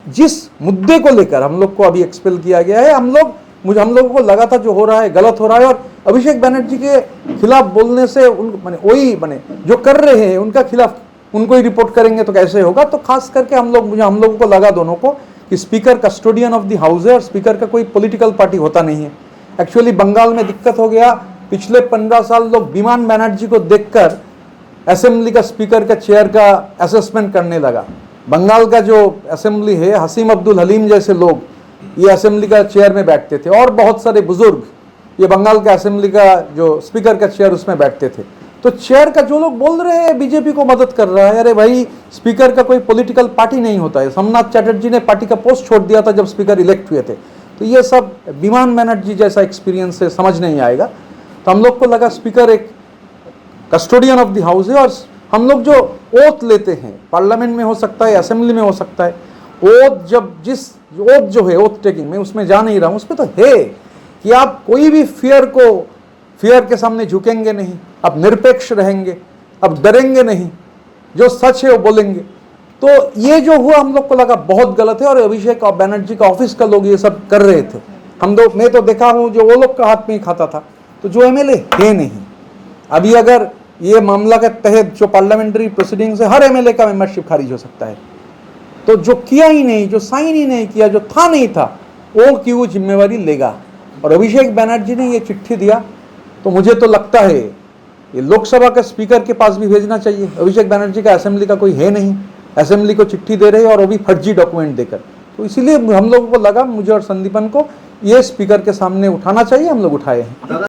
जिस मुद्दे को लेकर हम लोग को अभी एक्सपेल किया गया है, हम लोगों को लगा था जो हो रहा है गलत हो रहा है, और अभिषेक बनर्जी के खिलाफ बोलने से वही जो कर रहे हैं उनका खिलाफ उनको ही रिपोर्ट करेंगे तो कैसे होगा। तो खास करके हम लोगों को लगा दोनों को कि speaker custodian of the house है और स्पीकर का कोई पॉलिटिकल पार्टी होता नहीं है। एक्चुअली बंगाल में दिक्कत हो गया, पिछले 15 साल लोग विमान बनर्जी को देखकर असेंबली का स्पीकर का चेयर का असेसमेंट करने लगा। बंगाल का जो असेंबली है, हसीम अब्दुल हलीम जैसे लोग ये असेंबली का चेयर में बैठते थे, और बहुत सारे बुजुर्ग ये बंगाल के असेंबली का जो स्पीकर का चेयर उसमें बैठते थे। तो चेयर का जो लोग बोल रहे हैं बीजेपी को मदद कर रहा है, अरे भाई स्पीकर का कोई पॉलिटिकल पार्टी नहीं होता है। सोमनाथ चटर्जी ने पार्टी का पोस्ट छोड़ दिया था जब स्पीकर इलेक्ट हुए थे। तो ये सब विमान बनर्जी जैसा एक्सपीरियंस है, समझ नहीं आएगा। तो हम लोग को लगा स्पीकर एक कस्टोडियन ऑफ द हाउस है, और हम लोग जो ओथ लेते हैं पार्लियामेंट में हो सकता है, असेंबली में हो सकता है, ओथ जो है ओथ टेकिंग में, उसमें जा नहीं रहा हूँ, उसमें तो है कि आप कोई भी फियर के सामने झुकेंगे नहीं, आप निरपेक्ष रहेंगे, अब डरेंगे नहीं, जो सच है वो बोलेंगे। तो ये जो हुआ हम लोग को लगा बहुत गलत है, और अभिषेक बनर्जी का ऑफिस का लोग ये सब कर रहे थे। मैं तो देखा हूँ जो वो लोग का हाथ में ही खाता था, तो जो एमएलए है नहीं। अभी अगर ये मामला के तहत जो पार्लियामेंट्री प्रोसीडिंग्स है, हर एमएलए का मेंबरशिप खारिज हो सकता है। तो जो किया ही नहीं, जो साइन ही नहीं किया, जो था नहीं था, वो क्यों जिम्मेवारी लेगा। और अभिषेक बनर्जी ने ये चिट्ठी दिया, तो मुझे तो लगता है ये लोकसभा के स्पीकर के पास भी भेजना चाहिए। अभिषेक बनर्जी का असेंबली का कोई है नहीं, असेंबली को चिट्ठी दे रहे हैं और वो भी फर्जी डॉक्यूमेंट देकर। तो इसीलिए हम लोगों को लगा, मुझे और संदीपन को, ये स्पीकर के सामने उठाना चाहिए, हम लोग उठाए हैं।